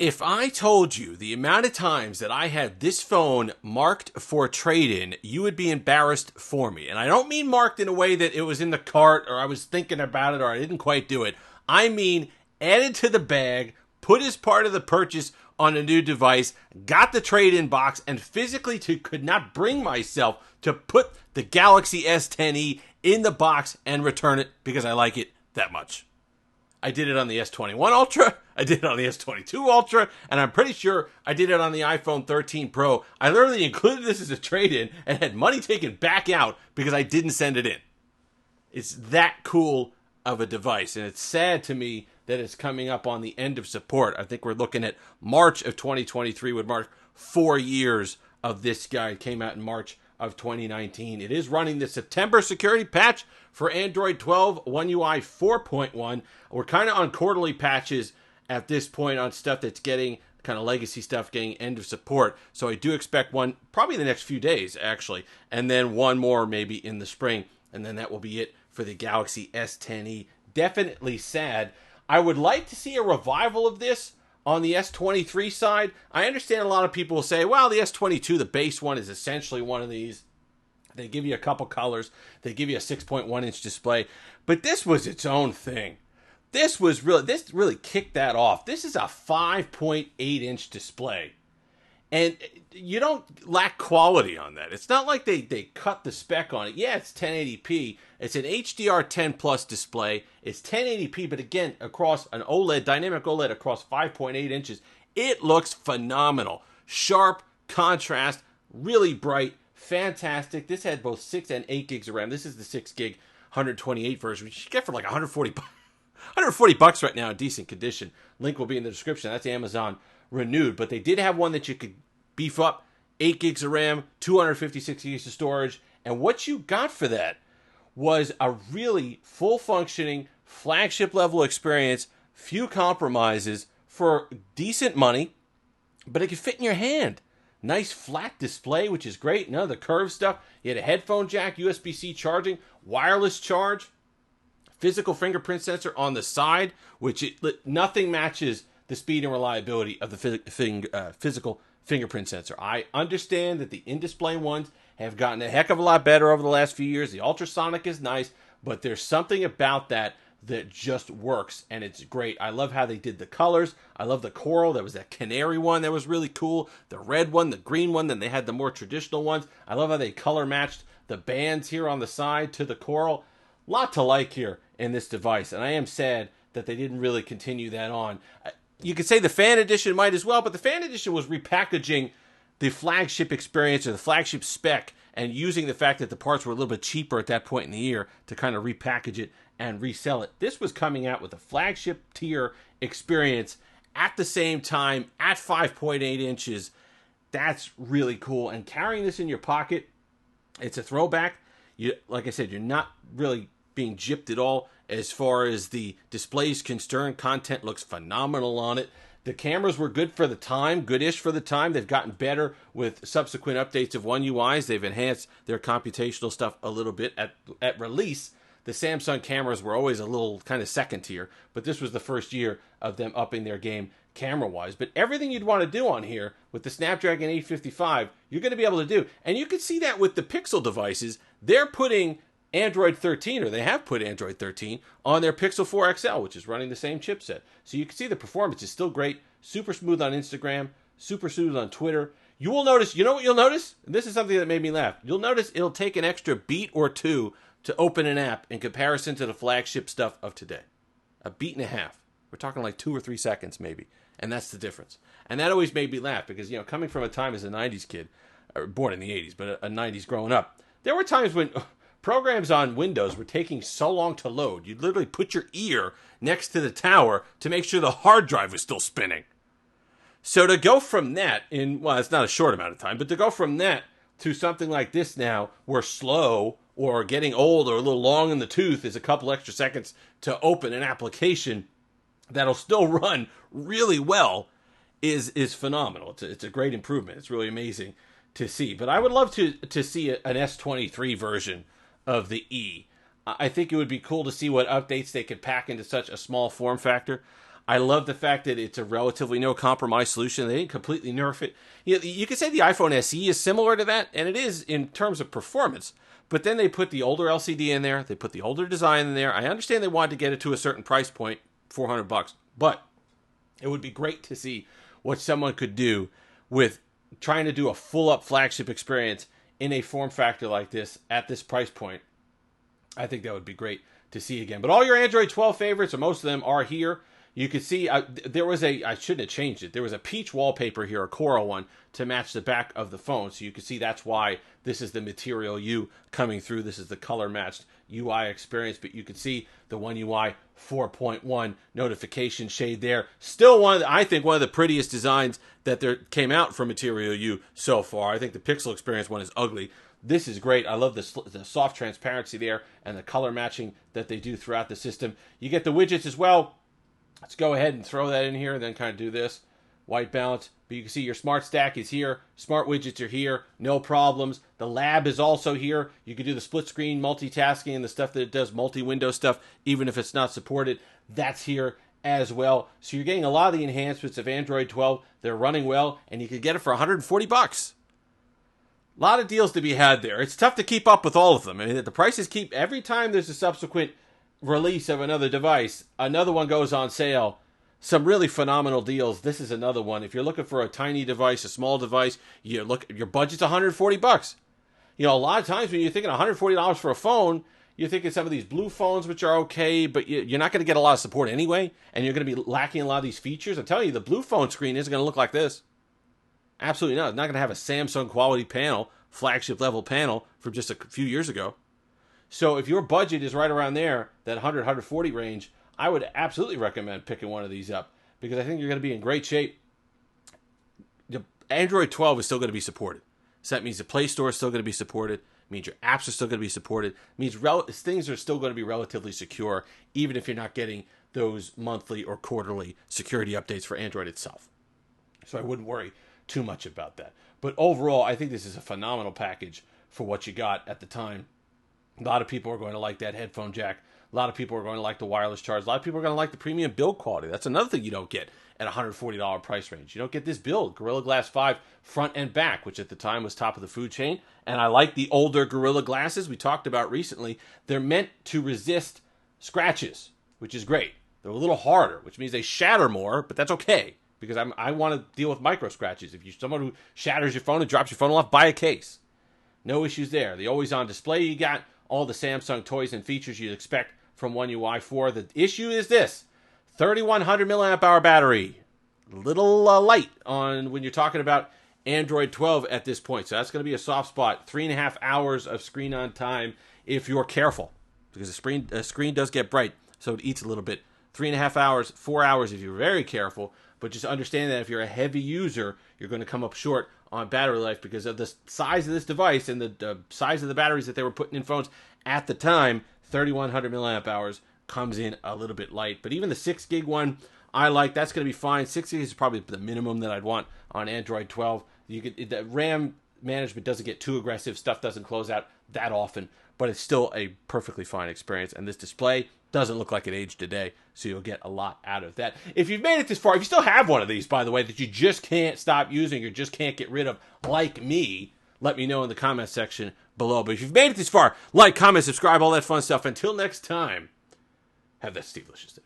If I told you the amount of times that I had this phone marked for trade-in, you would be embarrassed for me. And I don't mean marked in a way that it was in the cart or I was thinking about it or I didn't quite do it. I mean added to the bag, put as part of the purchase on a new device, got the trade-in box, and physically could not bring myself to put the Galaxy S10e in the box and return it because I like it that much. I did it on the S21 Ultra, I did it on the S22 Ultra, and I'm pretty sure I did it on the iPhone 13 Pro. I literally included this as a trade-in and had money taken back out because I didn't send it in. It's that cool of a device, and it's sad to me that it's coming up on the end of support. I think we're looking at March of 2023 would mark 4 years of this guy. It came out in March of 2019. It is running the September security patch for Android 12, One UI 4.1. We're kind of on quarterly patches at this point on stuff that's getting kind of legacy stuff getting end of support. So I do expect one probably the next few days, actually, and then one more maybe in the spring. And then that will be it for the Galaxy S10e. Definitely sad. I would like to see a revival of this on the S23 side. I understand a lot of people will say, well, the S22, the base one, is essentially one of these. They give you a couple colors. They give you a 6.1-inch display. But this was its own thing. This really kicked that off. This is a 5.8-inch display. And you don't lack quality on that. It's not like they cut the spec on it. Yeah, it's 1080p. It's an HDR10 Plus display. It's 1080p, but again, across an OLED, dynamic OLED across 5.8 inches. It looks phenomenal. Sharp, contrast, really bright, fantastic. This had both 6 and 8 gigs of RAM. This is the 6 gig 128 version, which you get for like $140 right now in decent condition. Link will be in the description. That's Amazon renewed, but they did have one that you could beef up, 8 gigs of RAM, 256 gigs of storage, and what you got for that was a really full functioning flagship level experience, few compromises for decent money, but it could fit in your hand. Nice flat display, which is great. None of the curved stuff. You had a headphone jack, USB-C charging, wireless charge, physical fingerprint sensor on the side, which nothing matches the speed and reliability of the physical fingerprint sensor. I understand that the in-display ones have gotten a heck of a lot better over the last few years. The ultrasonic is nice, but there's something about that just works, and it's great. I love how they did the colors. I love the coral. There was that canary one that was really cool. The red one, the green one, then they had the more traditional ones. I love how they color matched the bands here on the side to the coral. Lot to like here in this device, and I am sad that they didn't really continue that on. You could say the fan edition might as well, but the fan edition was repackaging the flagship experience or the flagship spec and using the fact that the parts were a little bit cheaper at that point in the year to kind of repackage it and resell it. This was coming out with a flagship tier experience at the same time at 5.8 inches. That's really cool. And carrying this in your pocket, it's a throwback. Like I said, you're not really being gypped at all as far as the display is concerned. Content looks phenomenal on it. The cameras were good for the time, goodish for the time. They've gotten better with subsequent updates of One UIs. They've enhanced their computational stuff a little bit. At release, the Samsung cameras were always a little kind of second tier, but this was the first year of them upping their game camera-wise. But everything you'd want to do on here with the Snapdragon 855, you're going to be able to do. And you can see that with the Pixel devices. They're putting Android 13, or they have put Android 13 on their Pixel 4 XL, which is running the same chipset. So you can see the performance is still great, super smooth on Instagram, super smooth on Twitter. You will notice, you know what you'll notice? And this is something that made me laugh. You'll notice it'll take an extra beat or two to open an app in comparison to the flagship stuff of today. A beat and a half. We're talking like 2 or 3 seconds maybe. And that's the difference. And that always made me laugh because, coming from a time as a 90s kid, or born in the 80s, but a 90s growing up, there were times when programs on Windows were taking so long to load, you'd literally put your ear next to the tower to make sure the hard drive was still spinning. So to go from that it's not a short amount of time, but to go from that to something like this now, where slow or getting old or a little long in the tooth is a couple extra seconds to open an application that'll still run really well is phenomenal. It's a great improvement. It's really amazing to see. But I would love to see an S23 version of the E. I think it would be cool to see what updates they could pack into such a small form factor. I love the fact that it's a relatively no-compromise solution. They didn't completely nerf it. You could say the iPhone SE is similar to that, and it is in terms of performance. But then they put the older LCD in there. They put the older design in there. I understand they wanted to get it to a certain price point, $400. But it would be great to see what someone could do with trying to do a full-up flagship experience in a form factor like this at this price point. I think that would be great to see again. But all your Android 12 favorites, or most of them, are here. You can see there was I shouldn't have changed it. There was a peach wallpaper here, a coral one, to match the back of the phone. So you can see that's why this is the Material U coming through. This is the color matched UI experience. But you can see the One UI 4.1 notification shade there. Still I think one of the prettiest designs that there came out from Material U so far. I think the Pixel Experience one is ugly. This is great. I love the soft transparency there and the color matching that they do throughout the system. You get the widgets as well. Let's go ahead and throw that in here and then kind of do this. White balance. But you can see your smart stack is here. Smart widgets are here. No problems. The lab is also here. You can do the split screen multitasking and the stuff that it does, multi-window stuff, even if it's not supported. That's here as well. So you're getting a lot of the enhancements of Android 12. They're running well, and you can get it for $140. A lot of deals to be had there. It's tough to keep up with all of them. I mean, the prices keep, every time there's a subsequent release of another device, another one goes on sale. Some really phenomenal deals. This is another one. If you're looking for a tiny device, a small device, your budget's $140. You know, a lot of times when you're thinking $140 for a phone, you're thinking some of these blue phones, which are okay, but you're not going to get a lot of support anyway, and you're going to be lacking a lot of these features. I'm telling you, the blue phone screen isn't going to look like this. Absolutely not. It's not going to have a Samsung quality panel, flagship level panel from just a few years ago. So if your budget is right around there, that 100, 140 range, I would absolutely recommend picking one of these up because I think you're going to be in great shape. The Android 12 is still going to be supported. So that means the Play Store is still going to be supported. It means your apps are still going to be supported. It means things are still going to be relatively secure, even if you're not getting those monthly or quarterly security updates for Android itself. So I wouldn't worry too much about that. But overall, I think this is a phenomenal package for what you got at the time. A lot of people are going to like that headphone jack. A lot of people are going to like the wireless charge. A lot of people are going to like the premium build quality. That's another thing you don't get at a $140 price range. You don't get this build, Gorilla Glass 5 front and back, which at the time was top of the food chain. And I like the older Gorilla Glasses we talked about recently. They're meant to resist scratches, which is great. They're a little harder, which means they shatter more, but that's okay because I want to deal with micro scratches. If you're someone who shatters your phone and drops your phone off, buy a case. No issues there. The always on display you got, all the Samsung toys and features you'd expect from One UI 4. The issue is this: 3,100 milliamp hour battery. A little light on when you're talking about Android 12 at this point. So that's going to be a soft spot. 3.5 hours of screen on time if you're careful, because the screen does get bright, so it eats a little bit. 3.5 hours, 4 hours if you're very careful. But just understand that if you're a heavy user, you're going to come up short on battery life because of the size of this device and the size of the batteries that they were putting in phones at the time. 3,100 milliamp hours comes in a little bit light. But even the 6 gig one, I like. That's going to be fine. 6 gig is probably the minimum that I'd want on Android 12. The RAM management doesn't get too aggressive. Stuff doesn't close out that often, but it's still a perfectly fine experience. And this display doesn't look like it aged today, so you'll get a lot out of that. If you've made it this far, if you still have one of these, by the way, that you just can't stop using or just can't get rid of, like me, let me know in the comment section below. But if you've made it this far, like, comment, subscribe, all that fun stuff. Until next time, have that Steve-licious day.